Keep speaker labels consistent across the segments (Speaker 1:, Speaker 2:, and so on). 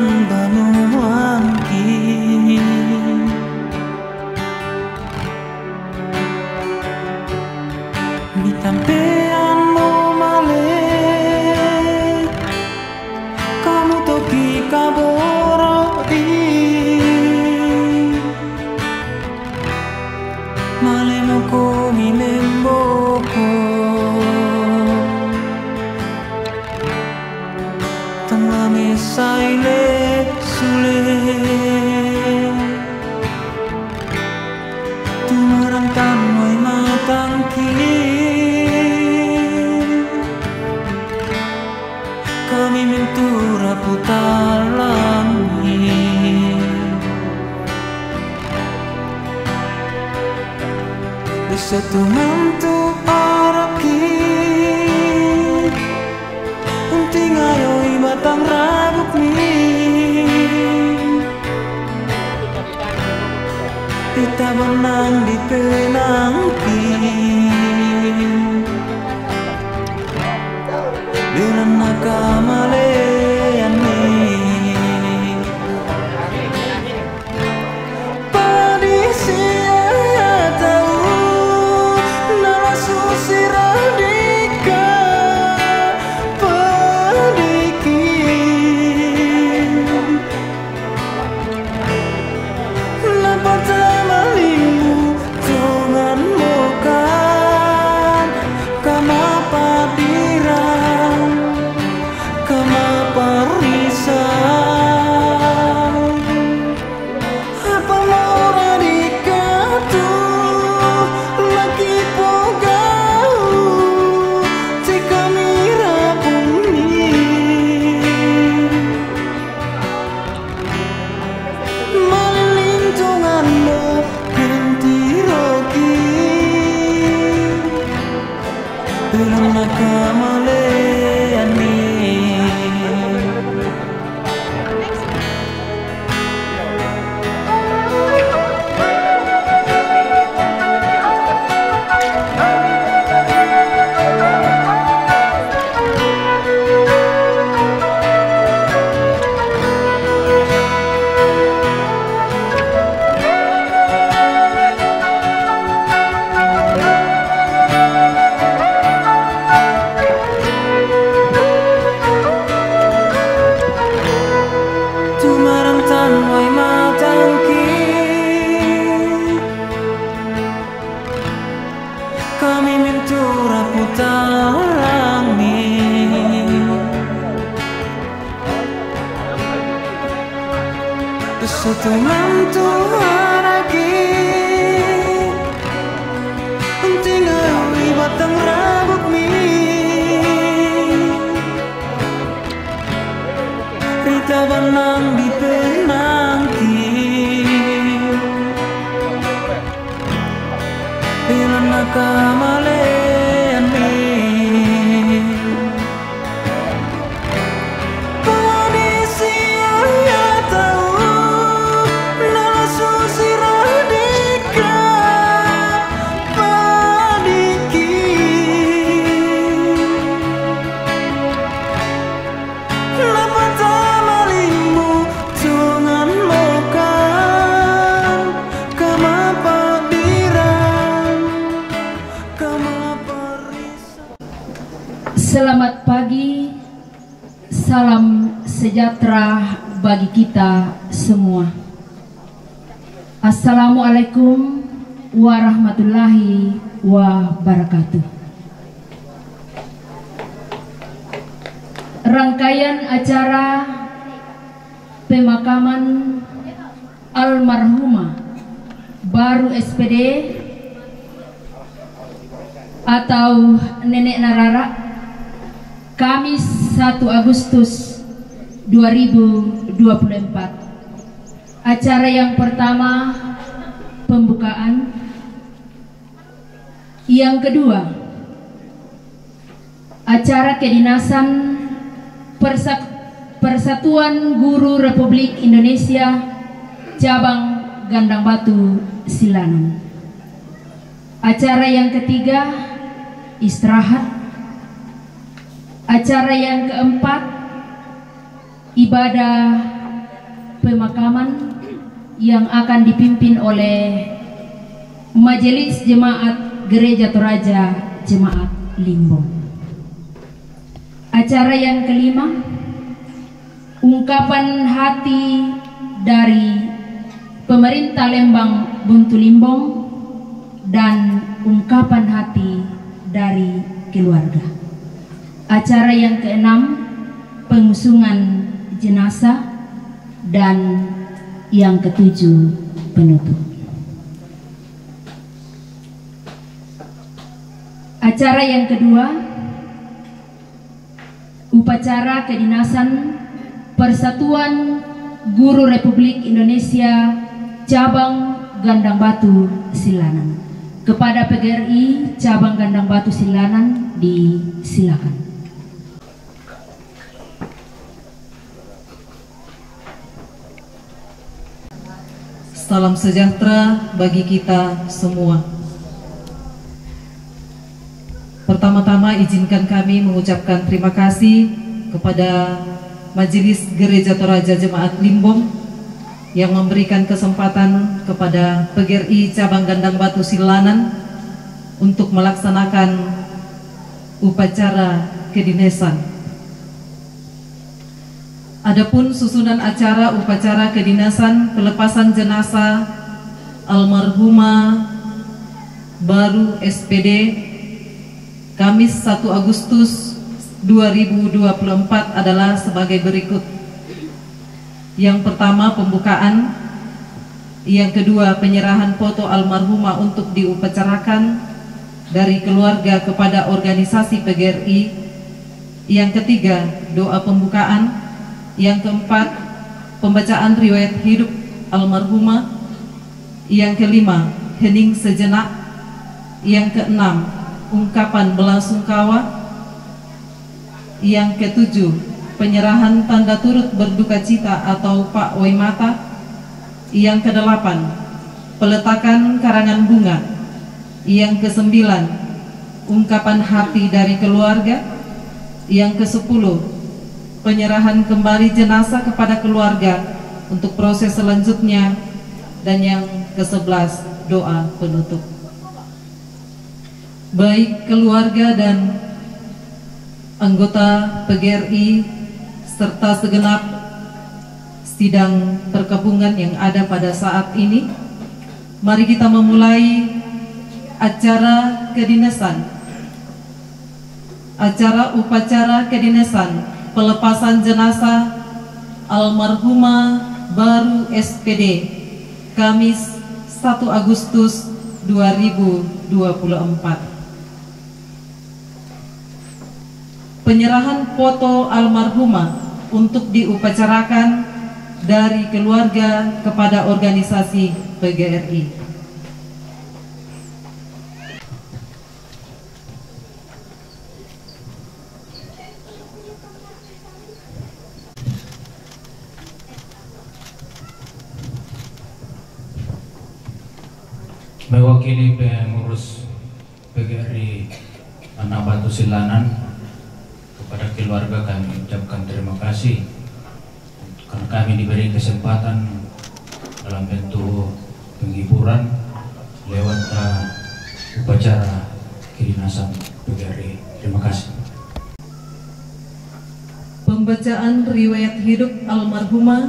Speaker 1: Tuhan banuanki ditampeanmu male kamu toki kaborodi male moko mi memboko tangame saile sule tumarantan wai matangki kami mentura putalangi Besetu mantu araki unting ayoi batang rabuk ni kita benang di penangki dengan nakamalean ni nakamalean ni wai matangki kami mentura putarangi Besetu mantu araki unting ayoi batang rabuk mi Rita benang di penangki bila nakamalean ni kondisi ya tahu nalasu siradika padiki
Speaker 2: Selamat pagi, salam sejahtera bagi kita semua. Assalamualaikum warahmatullahi wabarakatuh. Rangkaian acara pemakaman almarhumah Baru SPD atau Nenek Narara Kamis 1 Agustus 2024. Acara yang pertama pembukaan, yang kedua acara kedinasan Persatuan Guru Republik Indonesia Cabang Gandang Batu Silangan. Acara yang ketiga istirahat. Acara yang keempat ibadah pemakaman yang akan dipimpin oleh Majelis Jemaat Gereja Toraja Jemaat Limbong. Acara yang kelima, ungkapan hati dari pemerintah Lembang Buntu Limbong dan ungkapan hati dari keluarga. Acara yang keenam, pengusungan jenazah, dan yang ketujuh, penutup. Acara yang kedua, upacara kedinasan Persatuan Guru Republik Indonesia Cabang Gandang Batu Silanan. Kepada PGRI Cabang Gandang Batu Silanan disilakan.
Speaker 3: Salam sejahtera bagi kita semua. Pertama-tama izinkan kami mengucapkan terima kasih kepada Majelis Gereja Toraja Jemaat Limbong yang memberikan kesempatan kepada PGRI Cabang Gandang Batu Silanan untuk melaksanakan upacara kedinasan. Adapun susunan acara upacara kedinasan pelepasan jenazah almarhumah Baru SPD Kamis 1 Agustus 2024 adalah sebagai berikut. Yang pertama, pembukaan. Yang kedua, penyerahan foto almarhumah untuk diupacarakan dari keluarga kepada organisasi PGRI. Yang ketiga, doa pembukaan. Yang keempat, pembacaan riwayat hidup almarhumah. Yang kelima, hening sejenak. Yang keenam, ungkapan belasungkawa. Yang ketujuh, penyerahan tanda turut berduka cita atau Pak Waimata. Yang kedelapan, peletakan karangan bunga. Yang kesembilan, ungkapan hati dari keluarga. Yang kesepuluh, penyerahan kembali jenazah kepada keluarga untuk proses selanjutnya. Dan yang ke-11, doa penutup. Baik keluarga dan anggota PGRI serta segenap sidang perkabungan yang ada pada saat ini, mari kita memulai acara kedinasan, acara upacara kedinasan pelepasan jenazah almarhumah Baru SPD Kamis 1 Agustus 2024. Penyerahan foto almarhumah untuk diupacarakan dari keluarga kepada organisasi PGRI.
Speaker 4: Mewakili pengurus PGRI Gandang Batu Silanan, kepada keluarga kami ucapkan terima kasih karena kami diberi kesempatan dalam bentuk penghiburan lewat upacara kedinasan PGRI. Terima kasih.
Speaker 3: Pembacaan riwayat hidup almarhumah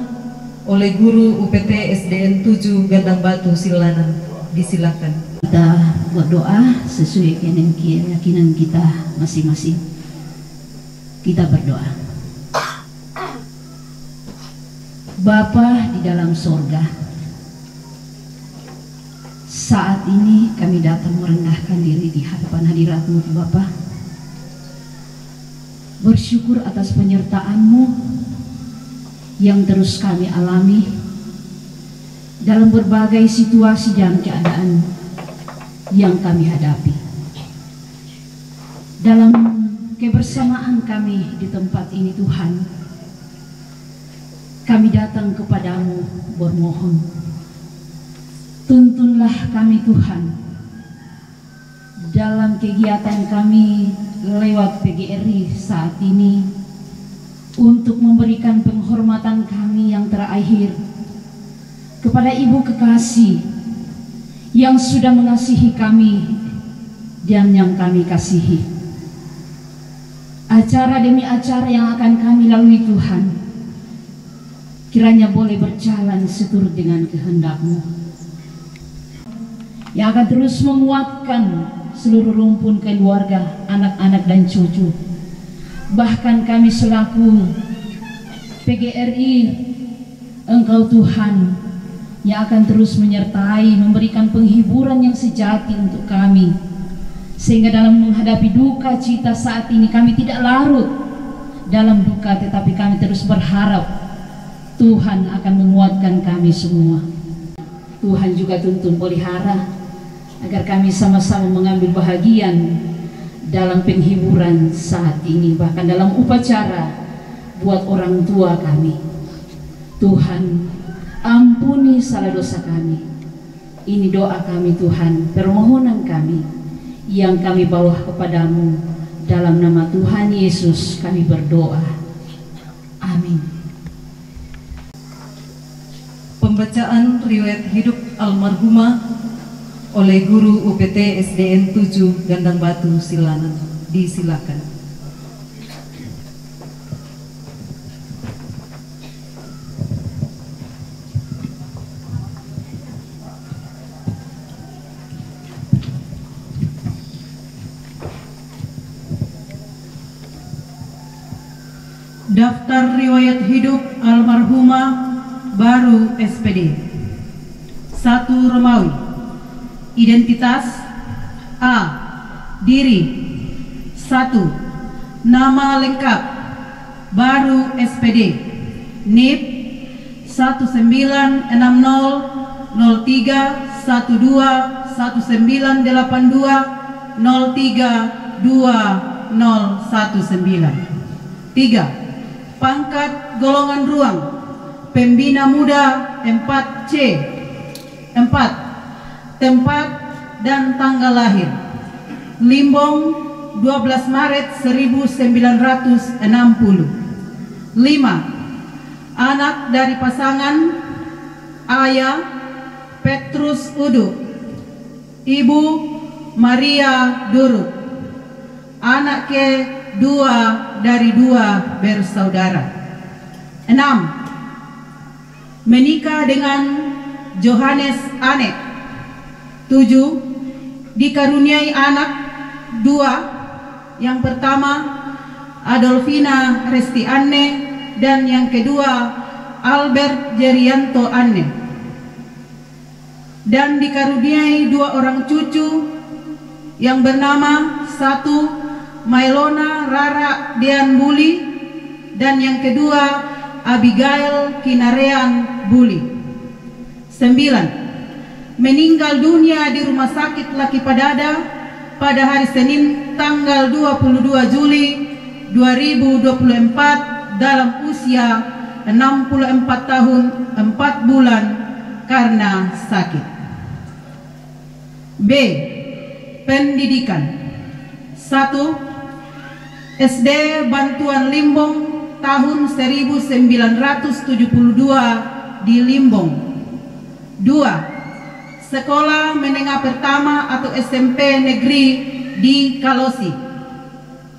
Speaker 3: oleh guru UPT SDN 7 Gandang Batu Silanan. Disilakan.
Speaker 5: Kita berdoa sesuai dengan keyakinan kita masing-masing. Kita berdoa. Bapa di dalam sorga, saat ini kami datang merendahkan diri di hadapan hadirat-Mu Bapa, bersyukur atas penyertaan-Mu yang terus kami alami dalam berbagai situasi dan keadaan yang kami hadapi. Dalam kebersamaan kami di tempat ini Tuhan, kami datang kepadamu bermohon, tuntunlah kami Tuhan dalam kegiatan kami lewat PGRI saat ini
Speaker 2: untuk memberikan penghormatan kami yang terakhir kepada Ibu kekasih yang sudah mengasihi kami dan yang kami kasihi. Acara demi acara yang akan kami lalui Tuhan, kiranya boleh berjalan seturut dengan kehendak-Mu, yang akan terus menguatkan seluruh rumpun keluarga, anak-anak dan cucu. Bahkan kami selaku PGRI, Engkau Tuhan yang akan terus menyertai, memberikan penghiburan yang sejati untuk kami, sehingga dalam menghadapi duka cita saat ini kami tidak larut dalam duka, tetapi kami terus berharap Tuhan akan menguatkan kami semua. Tuhan juga tuntun pelihara agar kami sama-sama mengambil bahagian dalam penghiburan saat ini, bahkan dalam upacara buat orang tua kami. Tuhan, ampuni salah dosa kami. Ini doa kami Tuhan, permohonan kami yang kami bawa kepadamu. Dalam nama Tuhan Yesus kami berdoa. Amin.
Speaker 3: Pembacaan riwayat hidup almarhumah oleh Guru UPT SDN 7 Gandang Batu Silanan. Disilakan.
Speaker 1: Daftar riwayat hidup almarhumah Baru SPD. 1 Romawi. Identitas: A. Diri. 1. Nama lengkap: Baru SPD. NIP 1960-3-12-191-2019. 3. Pangkat golongan ruang Pembina Muda 4C. 4. Tempat dan tanggal lahir: Limbong 12 Maret 1960. 5. Anak dari pasangan: Ayah Petrus Udu, Ibu Maria Duruk. Anak kedua dari 2 bersaudara. 6. Menikah dengan Johannes Ane. 7. Dikaruniai anak 2. Yang pertama Adolfina Resti Ane dan yang kedua Albert Jerianto Ane. Dan dikaruniai 2 orang cucu yang bernama 1. Mailona Rara Dean Buli dan yang kedua Abigail Kinarean Buli. 9. Meninggal dunia di Rumah Sakit Laki Padada pada hari Senin tanggal 22 Juli 2024 dalam usia 64 tahun 4 bulan karena sakit. B. Pendidikan. 1. SD Bantuan Limbong tahun 1972 di Limbong. 2. Sekolah Menengah Pertama atau SMP Negeri di Kalosi.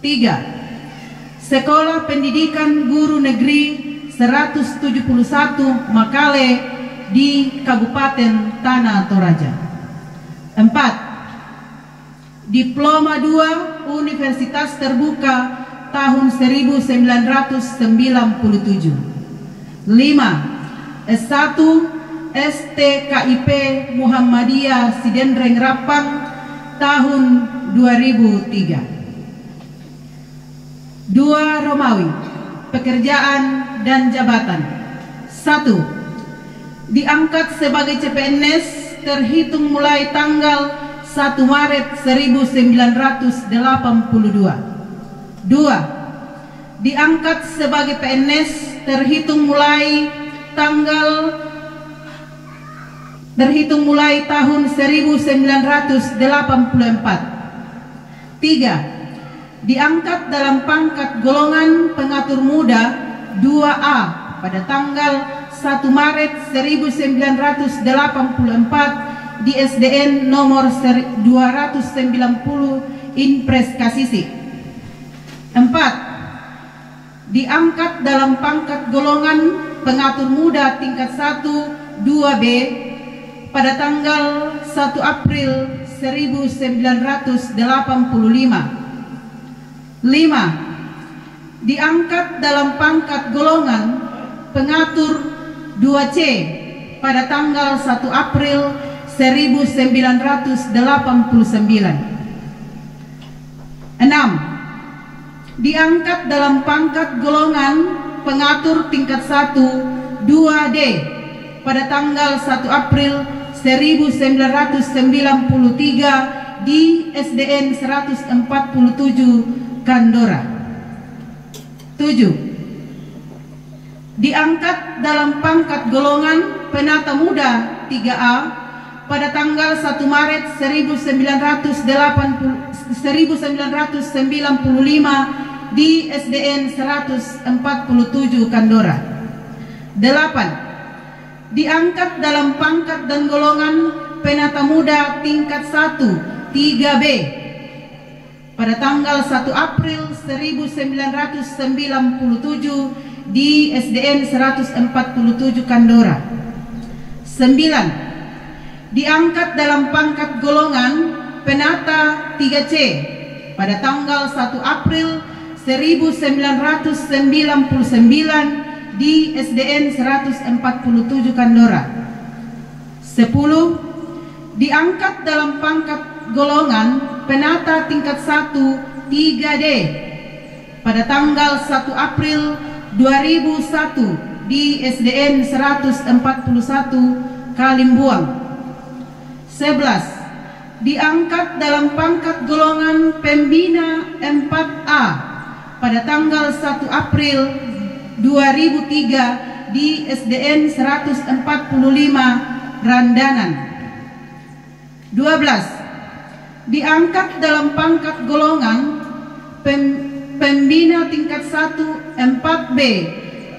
Speaker 1: 3. Sekolah Pendidikan Guru Negeri 171 Makale di Kabupaten Tanah Toraja. 4. Diploma 2 Universitas Terbuka tahun 1997. 5. S1 STKIP Muhammadiyah Sidendreng Rapang tahun 2003. 2 Romawi. Pekerjaan dan jabatan. 1. Diangkat sebagai CPNS terhitung mulai tanggal 1 Maret 1982. 2. Diangkat sebagai PNS terhitung mulai tahun 1984. 3. Diangkat dalam pangkat golongan pengatur muda 2A pada tanggal 1 Maret 1984 di SDN nomor 290 Inpres Kasisi. 4. Diangkat dalam pangkat golongan pengatur muda tingkat 1 2B pada tanggal 1 April 1985. 5. Diangkat dalam pangkat golongan pengatur 2C pada tanggal 1 April 1989. 6. Diangkat dalam pangkat golongan pengatur tingkat 1 2D pada tanggal 1 April 1993 di SDN 147 Kandora. 7. Diangkat dalam pangkat golongan penata muda 3A pada tanggal 1 Maret 1995 di SDN 147 Kandora. 8. Diangkat dalam pangkat dan golongan penata muda tingkat 1 3B pada tanggal 1 April 1997 di SDN 147 Kandora. 9. Diangkat dalam pangkat golongan penata 3C pada tanggal 1 April 1999 di SDN 147 Kandora. 10. Diangkat dalam pangkat golongan penata tingkat 1 3D pada tanggal 1 April 2001 di SDN 141 Kalimbuang. 11. Diangkat dalam pangkat golongan pembina 4A pada tanggal 1 April 2003 di SDN 145 Randanan. 12. Diangkat dalam pangkat golongan pembina tingkat 1 4B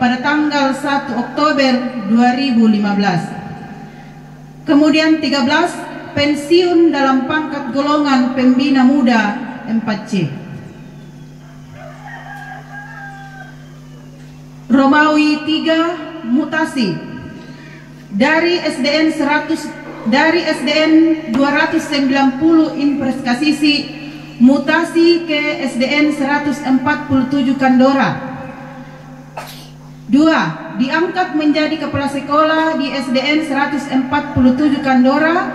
Speaker 1: pada tanggal 1 Oktober 2015. Kemudian 13. Pensiun dalam pangkat golongan pembina muda 4C. Romawi 3. Mutasi dari SDN 290 Inpres Kasisi mutasi ke SDN 147 Kandora. 2. Diangkat menjadi kepala sekolah di SDN 147 Kandora,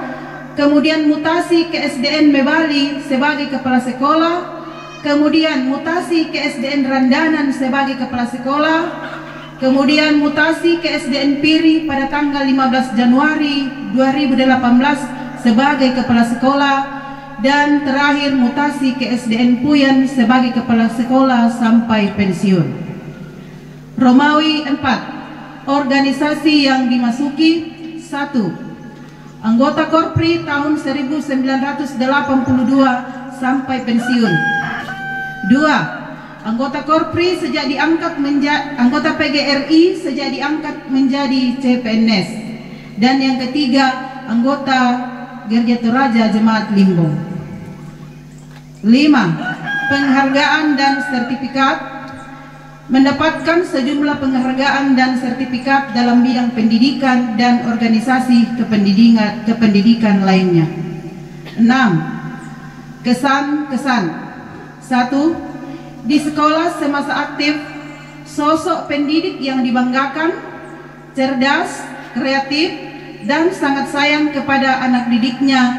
Speaker 1: kemudian mutasi ke SDN Mebali sebagai kepala sekolah, kemudian mutasi ke SDN Randanan sebagai kepala sekolah, kemudian mutasi ke SDN Piri pada tanggal 15 Januari 2018 sebagai kepala sekolah, dan terakhir mutasi ke SDN Puyan sebagai kepala sekolah sampai pensiun. Romawi 4. Organisasi yang dimasuki. 1. Anggota Korpri tahun 1982 sampai pensiun. 2. Anggota Korpri sejak diangkat anggota PGRI sejak diangkat menjadi CPNS. Dan yang ketiga, anggota Gereja Toraja Jemaat Limbong. 5. Penghargaan dan sertifikat. Mendapatkan sejumlah penghargaan dan sertifikat dalam bidang pendidikan dan organisasi kependidikan lainnya. 6. Kesan-kesan. 1. Di sekolah semasa aktif, sosok pendidik yang dibanggakan, cerdas, kreatif, dan sangat sayang kepada anak didiknya,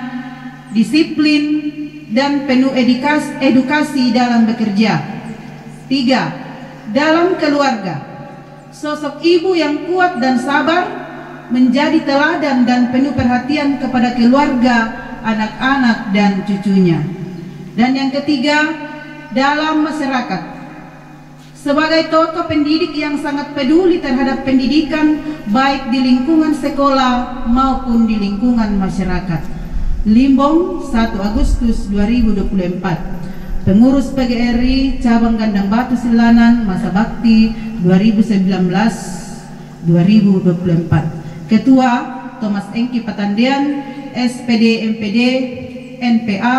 Speaker 1: disiplin, dan penuh edukasi dalam bekerja. 3. Dalam keluarga, sosok ibu yang kuat dan sabar, menjadi teladan dan penuh perhatian kepada keluarga, anak-anak, dan cucunya. Dan yang ketiga, dalam masyarakat, sebagai tokoh pendidik yang sangat peduli terhadap pendidikan, baik di lingkungan sekolah maupun di lingkungan masyarakat. Limbong, 1 Agustus 2024. Pengurus PGRI Cabang Gandang Batu Silanan masa bakti 2019-2024. Ketua Thomas Engki Patandian, SPD MPD NPA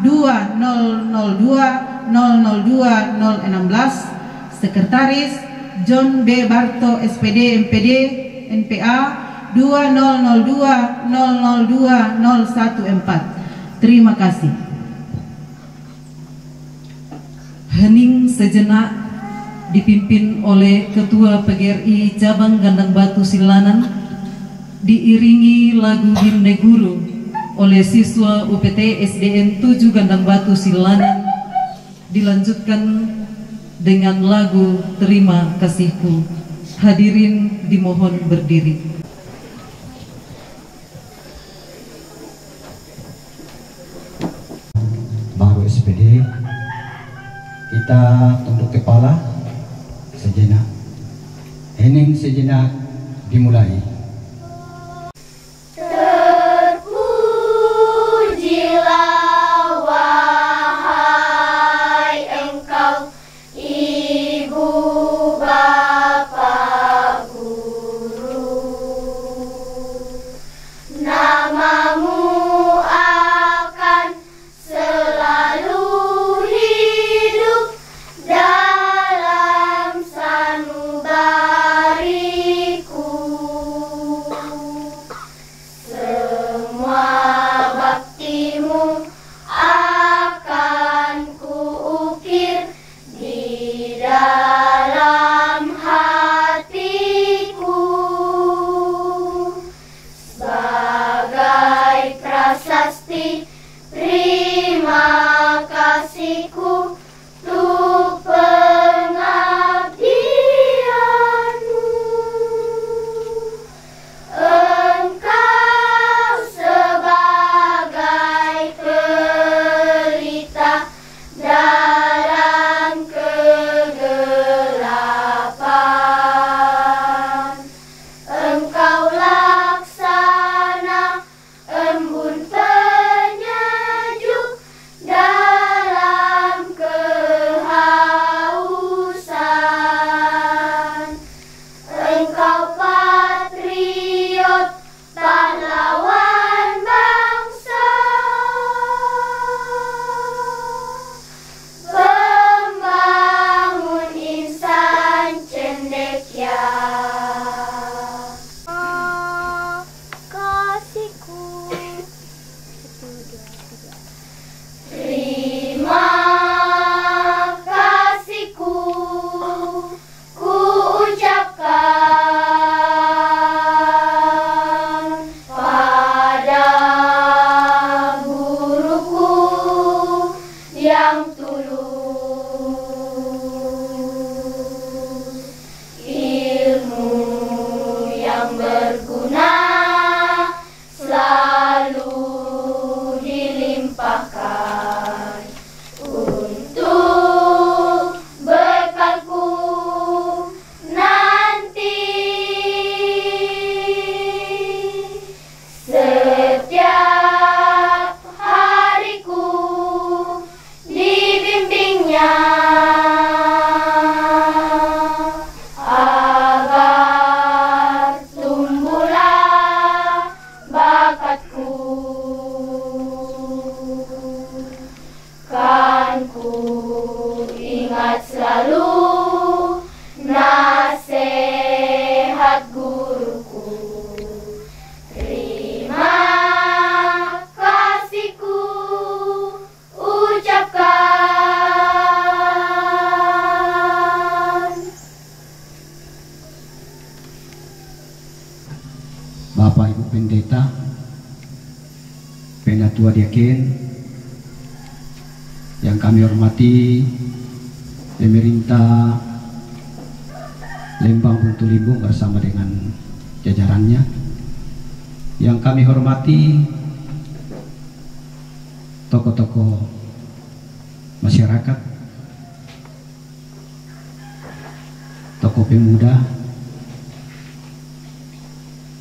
Speaker 1: 2002-002-016. Sekretaris John B. Barto SPD MPD NPA 2002-002-014. Terima kasih.
Speaker 3: Hening sejenak dipimpin oleh Ketua PGRI Cabang Gandang Batu Silanan, diiringi lagu himne guru oleh siswa UPT SDN 7 Gandang Batu Silanan, dilanjutkan dengan lagu Terima Kasihku. Hadirin dimohon berdiri.
Speaker 6: Baru SPD, kita tunduk kepala sejenak. Hening sejenak dimulai. Bapak Ibu Pendeta, Penatua Diaken, yang kami hormati pemerintah Lembang Buntulibung bersama dengan jajarannya, yang kami hormati tokoh-tokoh masyarakat, tokoh pemuda,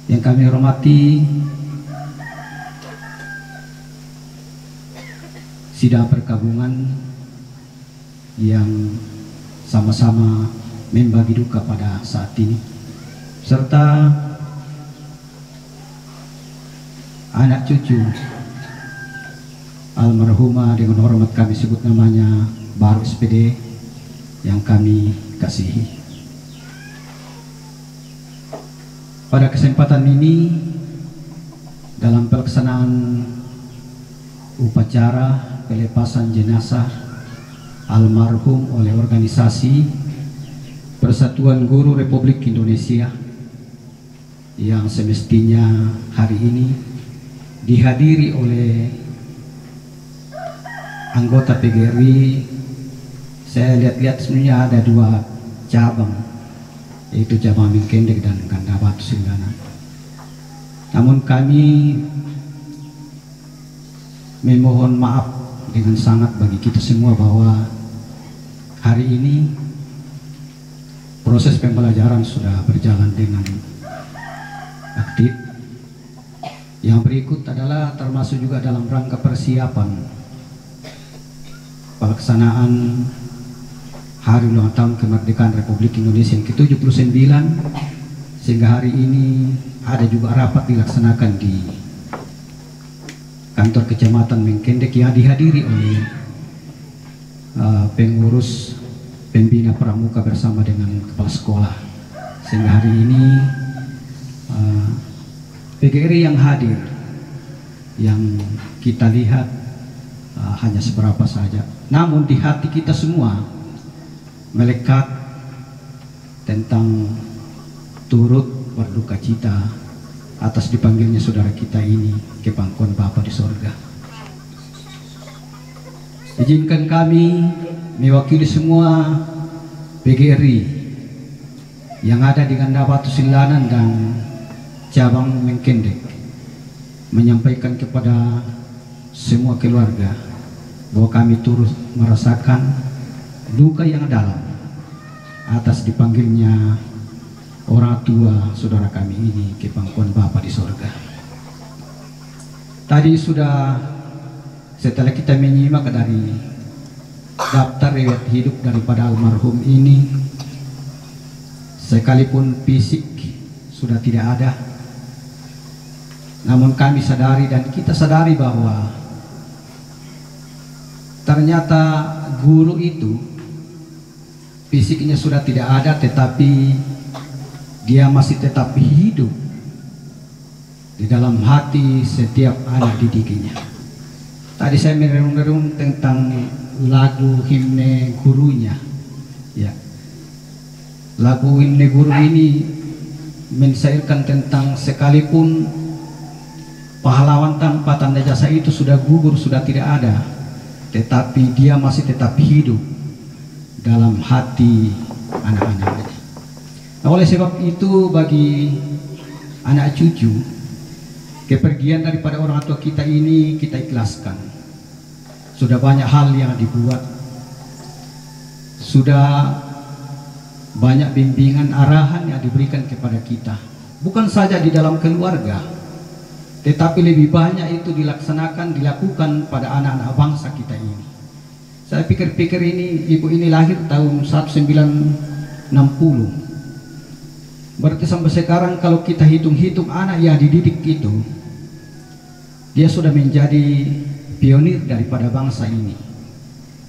Speaker 6: yang kami hormati sidang perkabungan yang sama-sama membagi duka pada saat ini, serta anak cucu almarhumah dengan hormat kami sebut namanya Baru SPD yang kami kasihi. Pada kesempatan ini, dalam pelaksanaan upacara pelepasan jenazah almarhum oleh organisasi Persatuan Guru Republik Indonesia yang semestinya hari ini dihadiri oleh anggota PGRI, saya lihat-lihat sebenarnya ada 2 cabang, yaitu cabang Mengkendek dan Ganda Batu Silanan. Namun kami memohon maaf dengan sangat bagi kita semua bahwa hari ini proses pembelajaran sudah berjalan dengan aktif. Yang berikut adalah termasuk juga dalam rangka persiapan pelaksanaan Hari Ulang Tahun Kemerdekaan Republik Indonesia yang ke-79, sehingga hari ini ada juga rapat dilaksanakan di kantor Kecamatan Mengkendek yang dihadiri oleh pengurus pembina pramuka bersama dengan kepala sekolah, sehingga hari ini PGRI yang hadir, yang kita lihat hanya seberapa saja, namun di hati kita semua melekat tentang turut berduka cita atas dipanggilnya saudara kita ini ke pangkuan Bapa di sorga. Izinkan kami mewakili semua PGRI yang ada di Ganda Batu Silanan dan cabang Mengkendek menyampaikan kepada semua keluarga bahwa kami turut merasakan duka yang dalam atas dipanggilnya orang tua saudara kami ini ke pangkuan Bapa di sorga. Tadi sudah, setelah kita menyimak dari daftar riwayat hidup daripada almarhum ini, sekalipun fisik sudah tidak ada, namun kami sadari dan kita sadari bahwa ternyata guru itu fisiknya sudah tidak ada, tetapi dia masih tetap hidup di dalam hati setiap anak didiknya. Tadi saya merenung-renung tentang lagu himne gurunya, ya. Lagu himne guru ini mensyairkan tentang sekalipun pahlawan tanpa tanda jasa itu sudah gugur, sudah tidak ada, tetapi dia masih tetap hidup dalam hati anak-anaknya. Nah, oleh sebab itu bagi anak cucu, kepergian daripada orang tua kita ini kita ikhlaskan. Sudah banyak hal yang dibuat, sudah banyak bimbingan arahan yang diberikan kepada kita, bukan saja di dalam keluarga, tetapi lebih banyak itu dilakukan pada anak-anak bangsa kita ini. Saya pikir-pikir ini, ibu ini lahir tahun 1960. Berarti sampai sekarang kalau kita hitung-hitung anak yang dididik itu, dia sudah menjadi pionir daripada bangsa ini,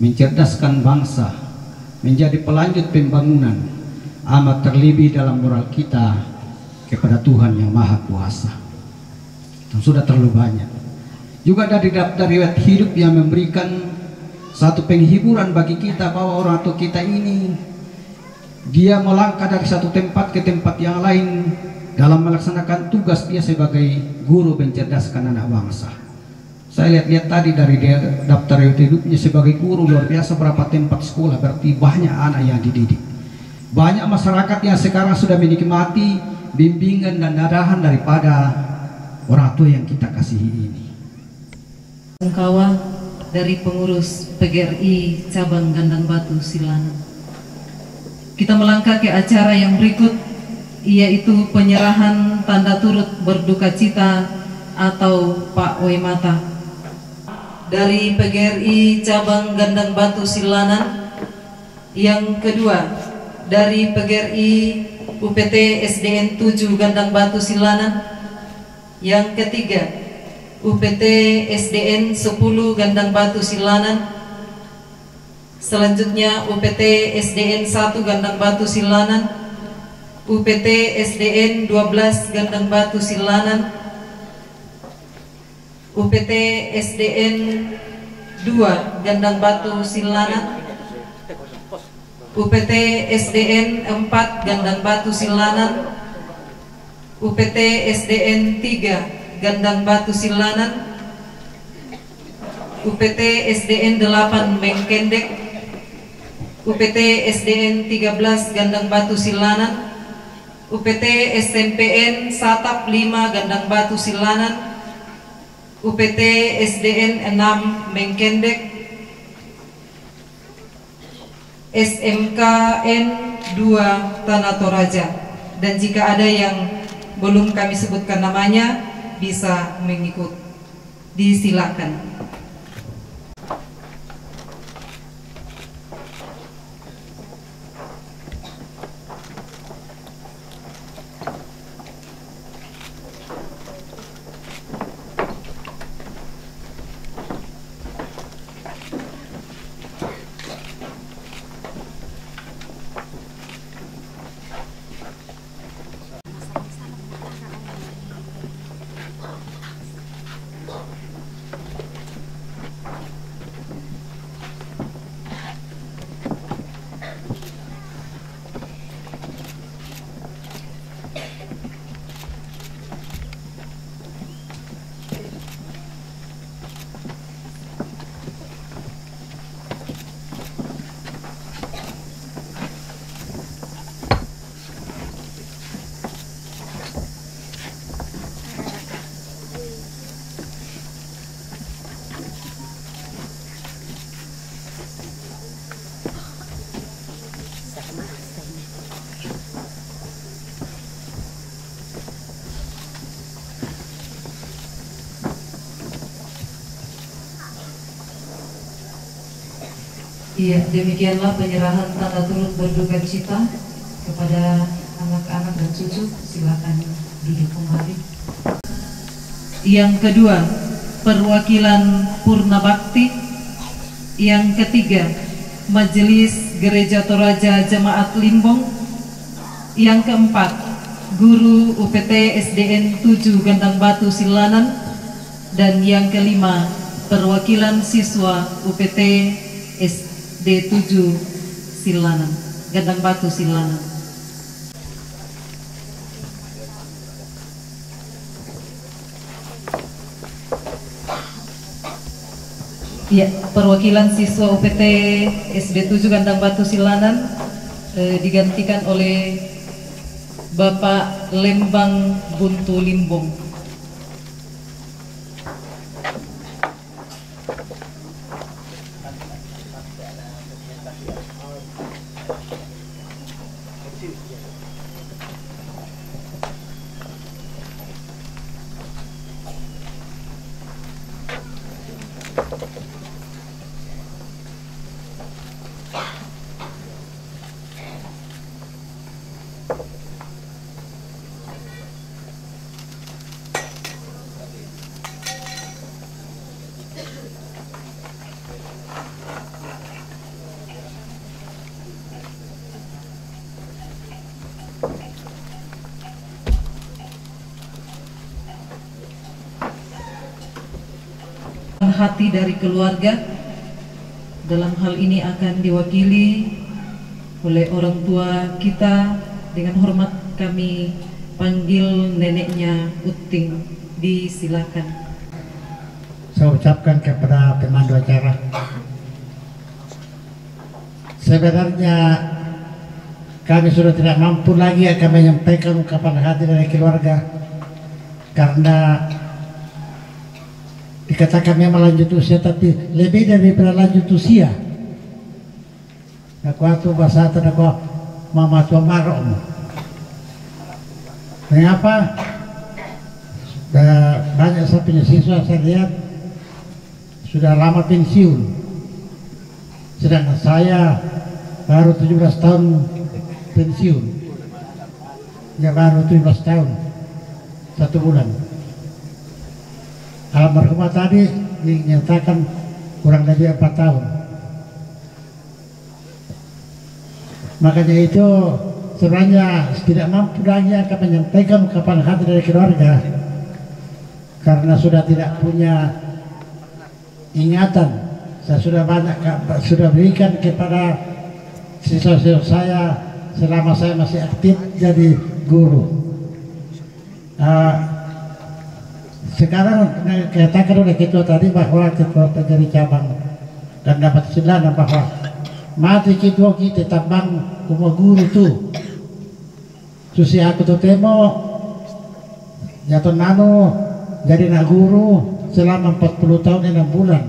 Speaker 6: mencerdaskan bangsa, menjadi pelanjut pembangunan, amat terlebih dalam moral kita kepada Tuhan yang Maha Kuasa. Dan sudah terlalu banyak. Juga dari daftar riwayat hidup yang memberikan satu penghiburan bagi kita bahwa orang tua kita ini dia melangkah dari satu tempat ke tempat yang lain dalam melaksanakan tugas dia sebagai guru mencerdaskan anak bangsa. Saya lihat-lihat tadi dari daftar riwayat hidupnya sebagai guru, luar biasa berapa tempat sekolah, berarti banyak anak yang dididik. Banyak masyarakat yang sekarang sudah menikmati bimbingan dan arahan daripada orang tua yang kita kasihi ini.
Speaker 3: Sungkawa dari pengurus PGRI cabang Gandang Batu Silanan. Kita melangkah ke acara yang berikut, yaitu penyerahan tanda turut berduka cita atau Pak Wemata. Dari PGRI cabang Gandang Batu Silanan Yang kedua, dari PGRI UPT SDN 7 Gandang Batu Silanan. Yang ketiga, UPT SDN 10 Gandang Batu Silanan. Selanjutnya UPT SDN 1 Gandang Batu Silanan, UPT SDN 12 Gandang Batu Silanan, UPT SDN 2 Gandang Batu Silanan, UPT SDN 4 Gandang Batu Silanan, UPT SDN 3 Gandang Batu Silanan, UPT SDN 8 Mengkendek, UPT SDN 13 Gandang Batu Silanan, UPT SMPN Satap 5 Gandang Batu Silanan, UPT SDN 6 Mengkendek, SMKN 2 Tanah Toraja. Dan jika ada yang belum kami sebutkan namanya, bisa mengikut. Disilakan. Iya, demikianlah penyerahan tanda turut berduka cita kepada anak-anak dan cucu. Silakan duduk kembali. Yang kedua, perwakilan Purna Bakti. Yang ketiga, Majelis Gereja Toraja Jemaat Limbong. Yang keempat, guru UPT SDN 7 Gandang Batu Silanan. Dan yang kelima, perwakilan siswa UPT SD7 Silanan, Gandang Batu Silanan. Ya, perwakilan siswa UPT SD7 Gandang Batu Silanan digantikan oleh Bapak Lembang Buntu Limbong. Hati dari keluarga dalam hal ini akan diwakili oleh orang tua kita. Dengan hormat kami panggil neneknya Uting. Disilakan.
Speaker 7: Saya ucapkan kepada pemandu acara, sebenarnya kami sudah tidak mampu lagi akan menyampaikan ungkapan hati dari keluarga, karena dikatakan memang lanjut usia, tapi lebih daripada lanjut usia. Aku atu bahasa aku mama tua marom. Mengapa? Sudah banyak saya punya siswa saya lihat sudah lama pensiun, sedangkan saya baru 17 tahun pensiun. Ya baru 17 tahun 1 bulan. Almarhumah tadi dinyatakan kurang lebih 4 tahun. Makanya itu sebenarnya tidak mampu lagi akan menyampaikan ungkapan hati dari keluarga karena sudah tidak punya ingatan. Saya sudah banyak sudah berikan kepada siswa-siswa saya selama saya masih aktif jadi guru. Sekarang katakan oleh ketua tadi bahwa ketua PGRI cabang dan dapat silana bahwa mati ketua kita tambang kuma guru tu susi aku tu temo jatuh nano jadi nak guru selama 40 tahun 6 bulan.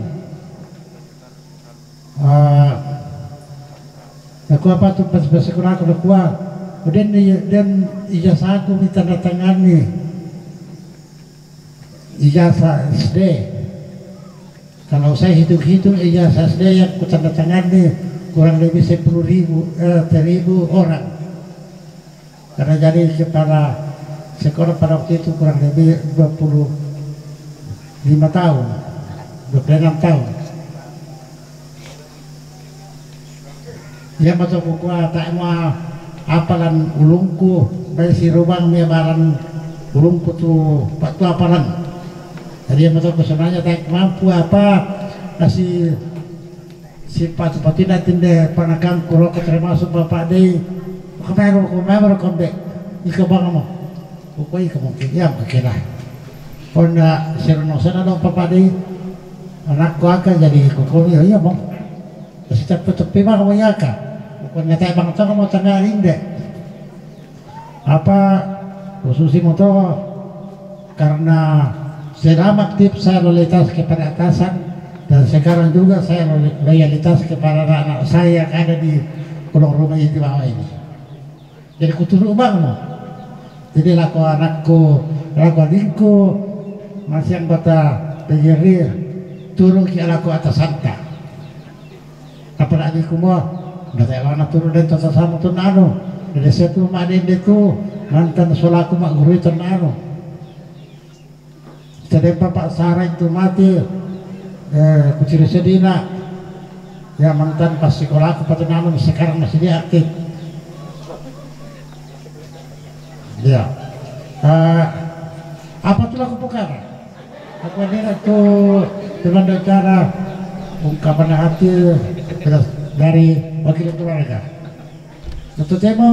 Speaker 7: Aku apa tu pas sekolah aku kuat dan ijazah aku ditandatangani ijazah SD. Kalau saya hitung-hitung ijazah SD yang aku tandatangani kurang lebih 10.000 orang. Karena jadi kepala sekolah pada waktu itu kurang lebih 25 tahun, 26 tahun. Dia masuk buku tak mau apalan ulungku dari si rubang dia baran ulungku tu apalan. Jadi dia masuk ke sananya tak mampu apa kasih sifat-sifat nanti deh panakan kurok termasuk bapak deh kemarin kembek ika bang mo buku ika mungkin ya kekilah pona seronosan ada bapak deh anakku akan jadi kokomi ya bang kasih tepi mah kamu ya kan bukan nyata bang tengah mau tengah inde apa khususi motor karena selama aktif saya loyalitas kepada atasan dan sekarang juga saya loyalitas kepada anak-anak saya yang ada di kolong rumah yang di bawah ini. Jadi kuturut bang mo. Jadi laku anakku, laku adikku masih anggota PGRI turun ke laku atas santa. Kapan adikku mo, nggak tahu anak turun dan tata sama tu nano. Dari situ mak adiknya tu mantan solaku mak guru itu nano. Jadi bapak Sarah itu mati. Kuciri sedina ya mantan pas sekolah aku pada namun sekarang masih dia aktif ya apa tuh aku perkara aku ini tuh dengan cara ungkapan hati dari wakil keluarga itu tema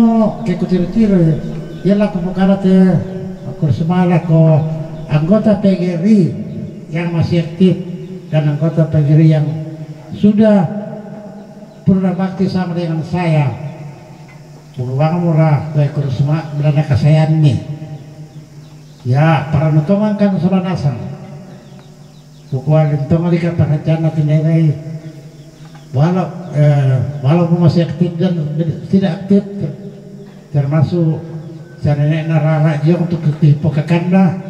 Speaker 7: kayak kuciri-ciri ya laku perkara teh aku semalah ko anggota PGRI yang masih aktif dan anggota PGRI yang sudah pernah bakti sama dengan saya uang murah ke kursusma berada kesayangan nih ya para nutongan kan sudah nasang bukuan nutongan di kapal tindakai walaupun masih aktif dan tidak aktif termasuk saya nenek narara dia untuk kekanda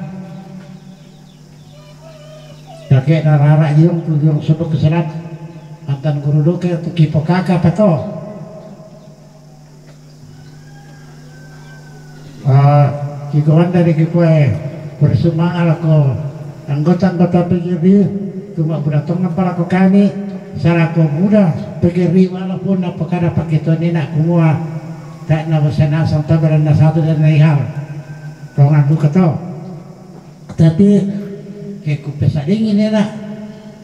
Speaker 7: kakek narara yung sudok keserat mantan guru doke untuk kipo kakak pato kikuan dari kikue bersemangat ako anggota-anggota PGRI cuma beratong para ko kami salah ko muda PGRI walaupun apakah dapat kita ini nak kumua tak na bersana sampai beranda satu dan naihal rongan buka to tapi kayak kupesa dingin ya nak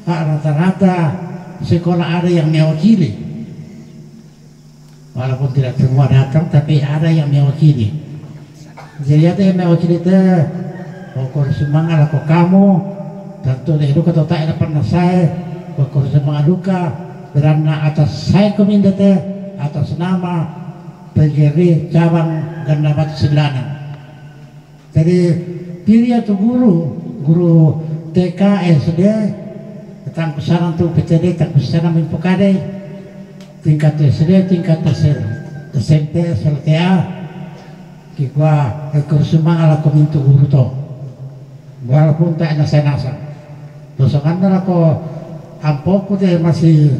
Speaker 7: rata-rata sekolah ada yang mewakili walaupun tidak semua datang tapi ada yang mewakili jadi ada yang mewakili itu pokok semangat aku kamu tentu itu kata tak ada pernah saya pokok semangat duka berana atas saya keminda teh atas nama PGRI cabang Ganda Batu Silanan jadi pilih itu guru TK, SD, tentang pesanan tu PTD, tentang pesanan Minpokade, tingkat SD, tingkat SMP, SLTA, kikwa ekor semang ala komintu guru to, walaupun tak nasa. Dosangan na ako, ampoku deh masih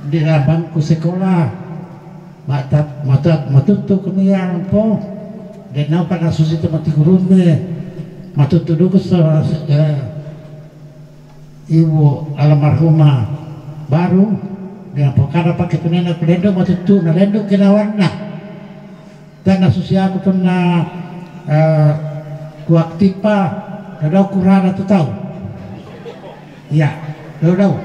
Speaker 7: di dalam bangku sekolah matutu kemian po dan nau pada susi itu mati gurunde matutu dulu ibu almarhumah baru dengan pokara pakai tunena kelendo matutu na lendo kinawarna dan nasusi aku tuh na kuaktipa na kurana tu tahu ya tahu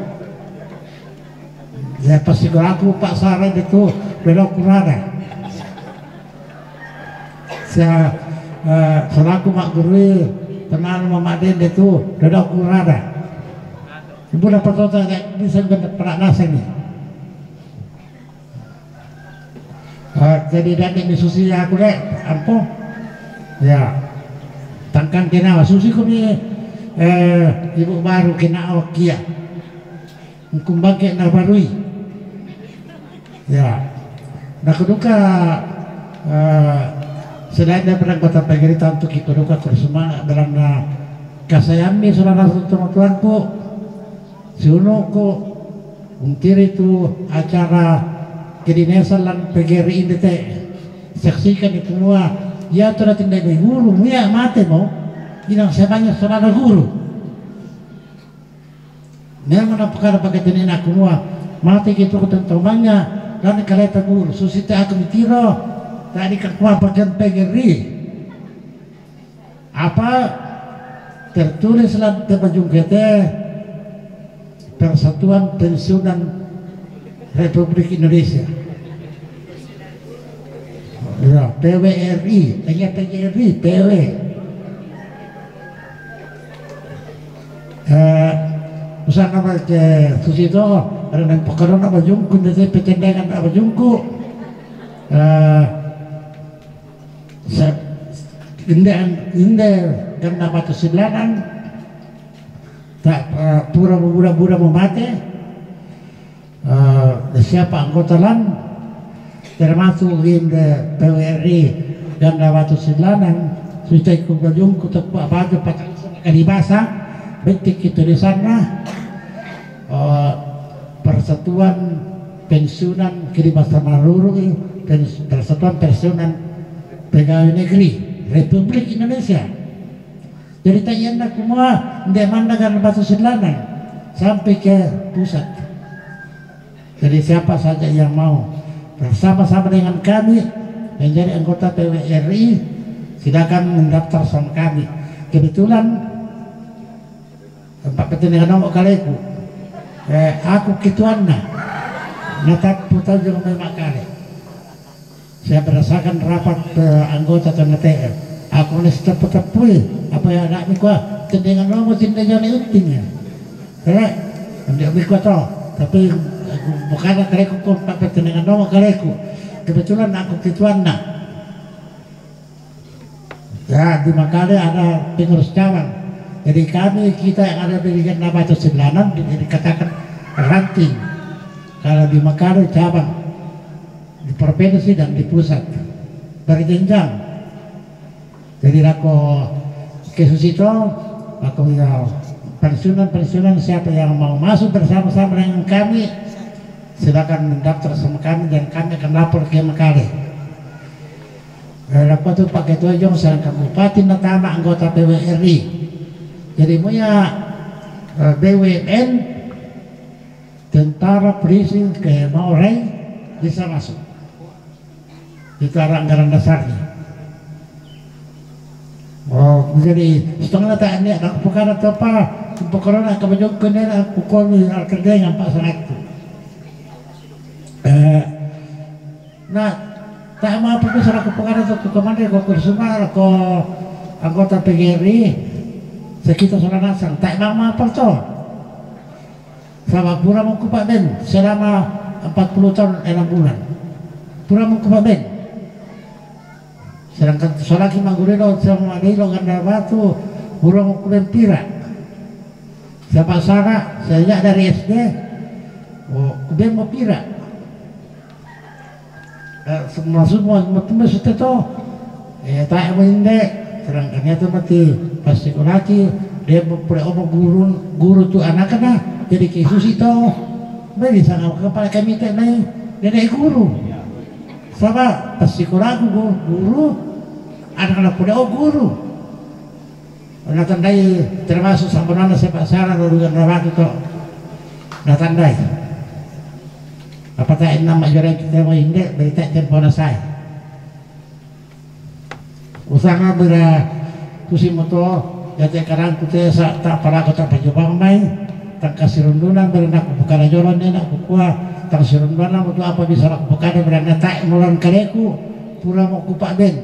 Speaker 7: ya pasti kalau aku Pak Saran itu belok kurada saya selaku mak guru tenan mama den itu belok kurada ibu dapat tahu tak bisa pernah nasi nih jadi dan ini susi aku deh ampo ya tangkan kena susi kami ibu baru kena awakia kumbang kena barui ya, nah keduka selain daripada kota Pegeritan untuk keduka kursusma dalam kasayami saudara tuanku si uno ko untir itu acara kedinesan lan PGRI ini teh saksikan itu semua ya sudah tindak guru ya mati mau inang sebanya saudara guru memang perkara pakai tenin aku semua mati gitu ketentuannya dan kalau guru susite aku mitiro tadi ketua bagian PGRI apa tertulis dalam Bajung Gete Persatuan Pensiunan Republik Indonesia ya PWRI tanya PGRI PW usaha nama ke susito ada yang pekaron apa jungku dari pecendengan apa jungku indel karena batu silanan tak pura-pura mau mati siapa anggota lan termasuk indel PWRI dan batu silanan sudah ikut jungku tak apa aja pakai kalibasa betik tulisannya Persatuan Pensiunan Kiribati Maruru dan Persatuan Pensiunan Pegawai Negeri Republik Indonesia. Jadi tanya semua demandakan batu silanan sampai ke pusat. Jadi siapa saja yang mau bersama-sama dengan kami menjadi anggota PWRI silakan mendaftar sama kami. Kebetulan Pak Petingan nomor kaliku aku kituanna natak putar juga memang kali saya berdasarkan rapat anggota TNTR aku nih tepui apa yang nak mikwa tendengan nomor tindakan utingnya karena ambil mikwa toh tapi bukan kaliku Pak Petingan nomor kaliku kebetulan aku kituanna ya di Makale ada pengurus cabang. Jadi kita yang ada di Batu Silanan dikatakan ranting. Kalau di Makale cabang, di provinsi dan di pusat berjenjang. Jadi aku ke Susito, aku ya pensiunan siapa yang mau masuk bersama-sama dengan kami, silakan mendaftar sama kami dan kami akan lapor ke Makale. Aku tuh Pak Ketua Jong saya Kabupaten Natama anggota PWRI. Jadi punya BWN tentara polisi ke Maurai bisa masuk itu anggaran dasarnya. Oh jadi setengah tak ini ada perkara apa perkara nak kebajak kena pukul kerja yang Pak Sangat itu. Nah tak mau pergi selaku perkara itu kemana kau kursusma kau anggota PGRI sekitar saudara nasang tak mama percol sama pura muku Pak Ben selama 40 tahun 6 bulan pura muku Pak Ben sedangkan solaki manggurino sama Nilo Ganda Batu pura muku Ben Pira siapa sana saya dari SD Ben mau Pira semua sudah itu tak mendek sedangkan itu mati pasti lagi dia boleh omong guru tuh anak-anak jadi Yesus itu beri sang kepala kami teh nenek guru. Sama pas sekolah guru, anak-anak muda guru. Nah tandai termasuk sampeyan sepak salah lulusan waktu itu. Nah tandai. Apakah nama juara kita mau indek berita tempo saya. Usaha bera kusimoto jati karang kute tak para kota pajubang mai tak kasirundunan berenak bukan joran enak kukua tak sirundunan untuk apa bisa nak bukan berenak tak mulan kareku pura mau kupak ben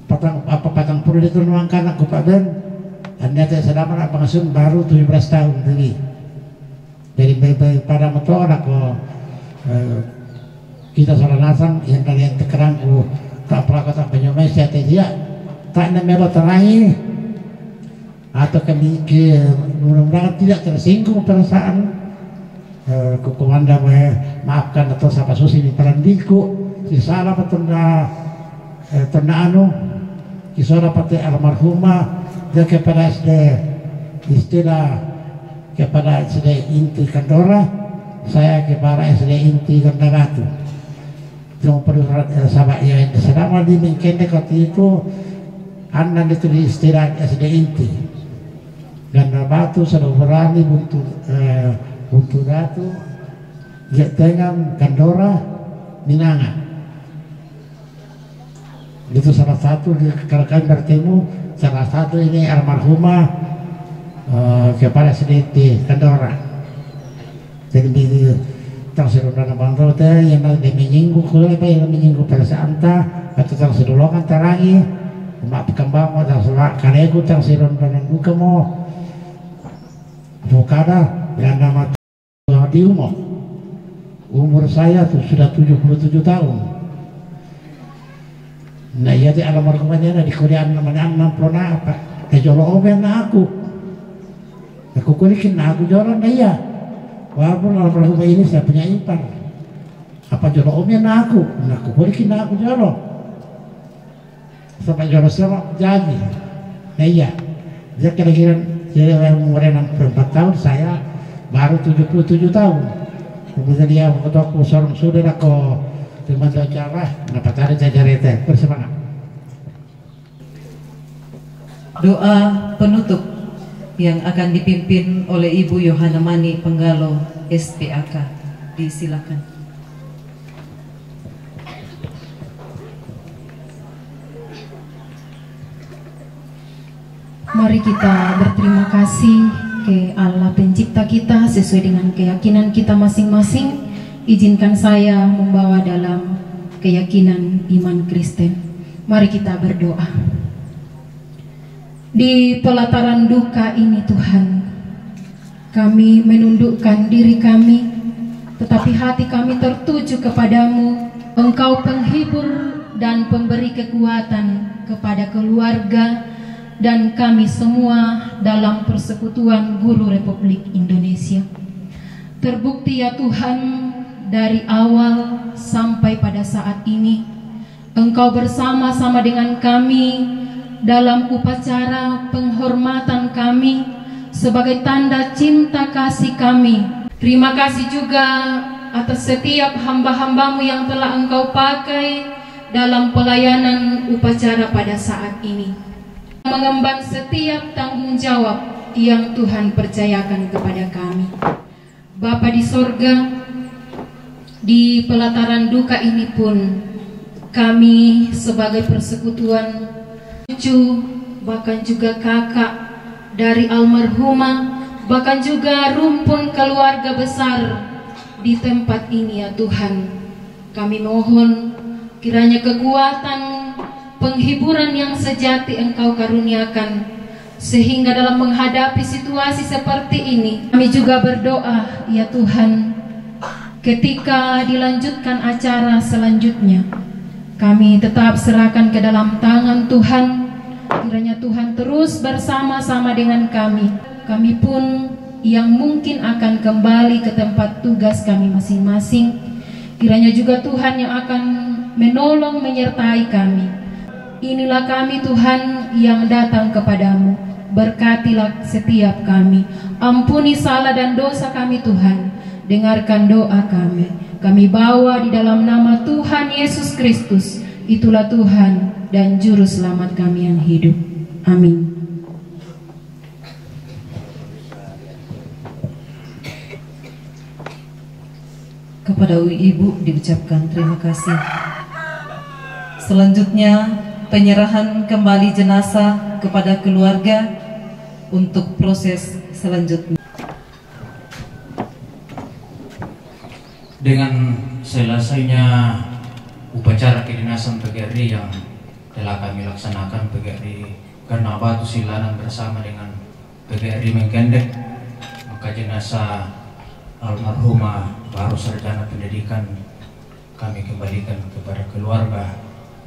Speaker 7: patang pura itu nuangkan aku kupak ben anda tak sedang nak pengasun baru 17 tahun lagi dari pada motor aku kita salah nasang yang kalian tekerang tak pernah kata penyomai saya tidak tak namanya terakhir atau kami mudah-mudahan tidak tersinggung perasaan komanda maafkan atau siapa susi di perandiku si salah petunda anu kisah pati almarhumah dia kepada SD istilah kepada SD inti Kandora saya kepada SD inti Kandagatu yang perlu sahabat yang sedang di mengkende waktu itu anda itu di istilah SD inti Ganda Batu Sadoberani Buntu Datu Jetengan Kandora Minanga itu salah satu kalau kami bertemu salah satu ini almarhumah kepada SD inti Kandora jadi terserudana bantau teh yang ada menyinggung kuliah yang menyinggung perasaan ta atau tersedulokan terangi mak kembang atau selak karegu terserudana buka mo bukada yang nama di umur saya tuh sudah 77 tahun nah iya di almarhumahnya di kuliah namanya 60 apa kejolo omen aku kulikin aku joran iya walaupun almarhumah ini saya punya ipar apa jodoh omnya aku berikin aku jodoh sampai jodoh sama jadi nah iya dia kira-kira jadi umur 64 tahun saya baru 77 tahun kemudian dia mengetok sorong sudah aku teman acara dapat ada jajarete bersemangat
Speaker 3: doa penutup yang akan dipimpin oleh Ibu Yohana Mani Penggalo SPAK. Disilakan.
Speaker 2: Mari kita berterima kasih ke Allah pencipta kita sesuai dengan keyakinan kita masing-masing. Izinkan saya membawa dalam keyakinan iman Kristen. Mari kita berdoa. Di pelataran duka ini Tuhan, kami menundukkan diri kami, tetapi hati kami tertuju kepadamu. Engkau penghibur dan pemberi kekuatan kepada keluarga dan kami semua dalam persekutuan Guru Republik Indonesia. Terbukti ya Tuhan, dari awal sampai pada saat ini, Engkau bersama-sama dengan kami dalam upacara penghormatan kami sebagai tanda cinta kasih kami. Terima kasih juga atas setiap hamba-hambamu yang telah Engkau pakai dalam pelayanan upacara pada saat ini, mengemban setiap tanggung jawab yang Tuhan percayakan kepada kami. Bapa di sorga, di pelataran duka ini pun kami sebagai persekutuan cucu, bahkan juga kakak dari almarhumah, bahkan juga rumpun keluarga besar di tempat ini ya Tuhan, kami mohon kiranya kekuatan penghiburan yang sejati Engkau karuniakan, sehingga dalam menghadapi situasi seperti ini kami juga berdoa ya Tuhan, ketika dilanjutkan acara selanjutnya kami tetap serahkan ke dalam tangan Tuhan. Kiranya Tuhan terus bersama-sama dengan kami. Kami pun yang mungkin akan kembali ke tempat tugas kami masing-masing, kiranya juga Tuhan yang akan menolong menyertai kami. Inilah kami Tuhan yang datang kepadamu berkatilah setiap kami. Ampuni salah dan dosa kami Tuhan. Dengarkan doa kami. Kami bawa di dalam nama Tuhan Yesus Kristus. Itulah Tuhan dan Juru Selamat kami yang hidup. Amin.
Speaker 3: Kepada Ibu diucapkan terima kasih. Selanjutnya penyerahan kembali jenazah kepada keluarga untuk proses selanjutnya.
Speaker 4: Dengan selesainya upacara kedinasan PGRI yang telah kami laksanakan, PGRI Gandang Batu Silanan bersama dengan PGRI Mengkendek, maka jenazah almarhumah Baru Sarjana Pendidikan kami kembalikan kepada keluarga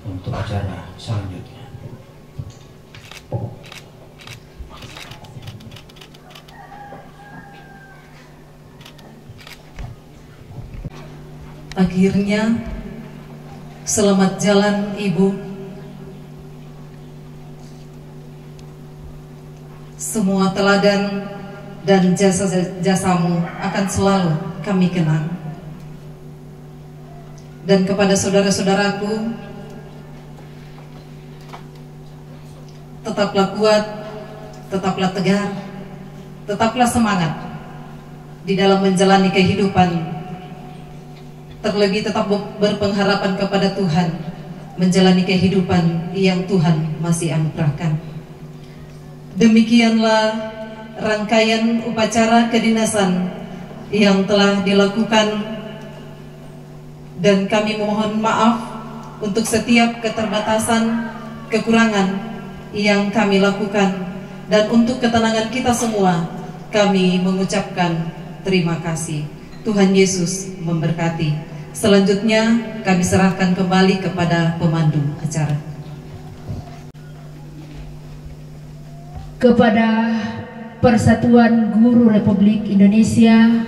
Speaker 4: untuk acara selanjutnya.
Speaker 3: Akhirnya, selamat jalan Ibu. Semua teladan dan jasa-jasamu akan selalu kami kenang. Dan kepada saudara-saudaraku, tetaplah kuat, tetaplah tegar, tetaplah semangat di dalam menjalani kehidupan. Terlebih tetap berpengharapan kepada Tuhan, menjalani kehidupan yang Tuhan masih anugerahkan. Demikianlah rangkaian upacara kedinasan yang telah dilakukan, dan kami mohon maaf untuk setiap keterbatasan, kekurangan yang kami lakukan, dan untuk ketenangan kita semua kami mengucapkan terima kasih. Tuhan Yesus memberkati. Selanjutnya kami serahkan kembali kepada pemandu acara.
Speaker 2: Kepada Persatuan Guru Republik Indonesia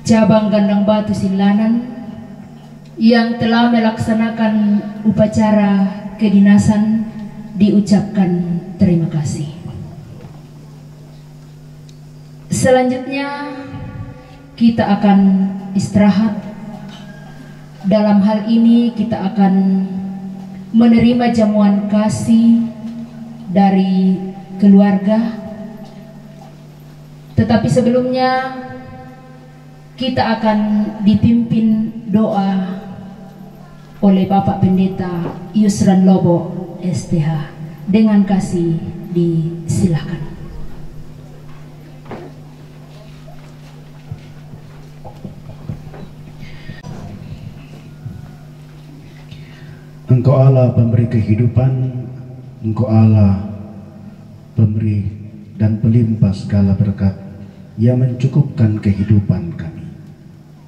Speaker 2: Cabang Gandang Batu Silanan yang telah melaksanakan upacara kedinasan diucapkan terima kasih. Selanjutnya kita akan istirahat. Dalam hal ini kita akan menerima jamuan kasih dari keluarga. Tetapi sebelumnya kita akan dipimpin doa oleh Bapak Pendeta Yusran Lobo STH. Dengan kasih disilakan.
Speaker 8: Engkau Allah pemberi kehidupan, Engkau Allah pemberi dan pelimpah segala berkat yang mencukupkan kehidupan kami.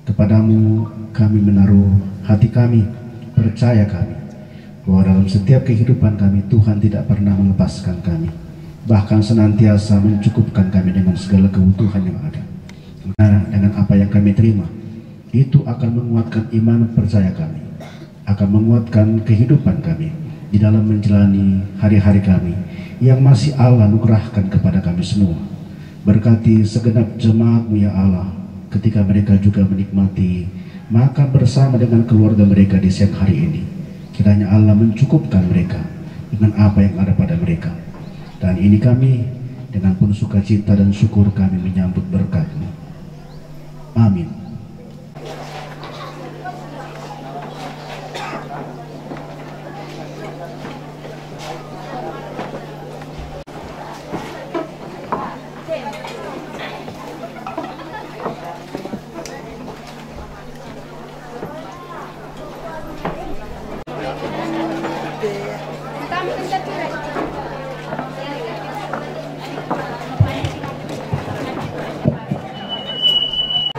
Speaker 8: Kepadamu kami menaruh hati kami, percaya kami bahwa dalam setiap kehidupan kami Tuhan tidak pernah melepaskan kami, bahkan senantiasa mencukupkan kami dengan segala kebutuhan yang ada. Karena dengan apa yang kami terima, itu akan menguatkan iman percaya kami, akan menguatkan kehidupan kami di dalam menjalani hari-hari kami yang masih Allah anugerahkan kepada kami semua. Berkati segenap jemaat-Mu ya Allah, ketika mereka juga menikmati makan bersama dengan keluarga mereka di siang hari ini. Kiranya Allah mencukupkan mereka dengan apa yang ada pada mereka. Dan ini kami dengan penuh sukacita dan syukur kami menyambut berkat-Mu. Amin.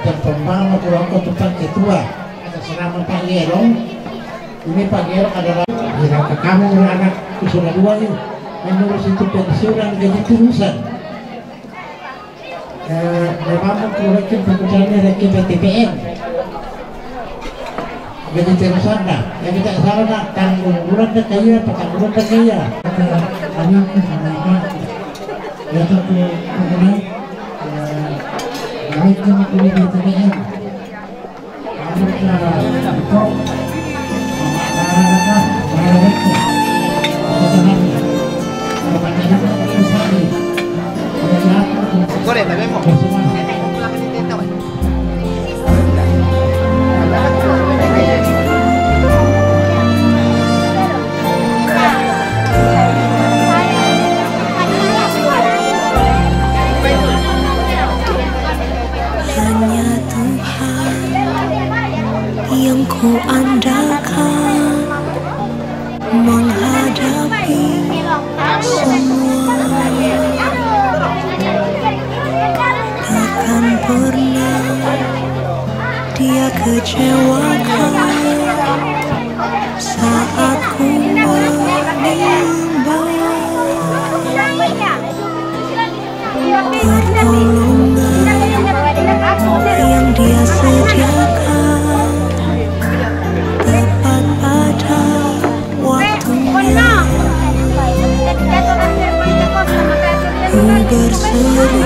Speaker 7: Terpembang pulang ke tempat ketua atas nama Pak Gerong. Ini Pak Gerong adalah jika kamu anak sudah dua ini menurut itu pensiunan gaji terusan. Memang kurekin pekerjaannya rekin PTPN gaji terusan dah. Yang tidak salah nak tanggung bulan tak kaya, petang bulan tak kaya. ya satu kemudian baik kami pilih di TBM kita kok
Speaker 9: Corre, te vemos.
Speaker 10: Hanya Tuhan yang ku andalkan menghadapi semua. Takkan pernah Dia kecewakan saat ku menimbang pertolongan yang Dia sediakan tepat pada waktunya. Ku berseru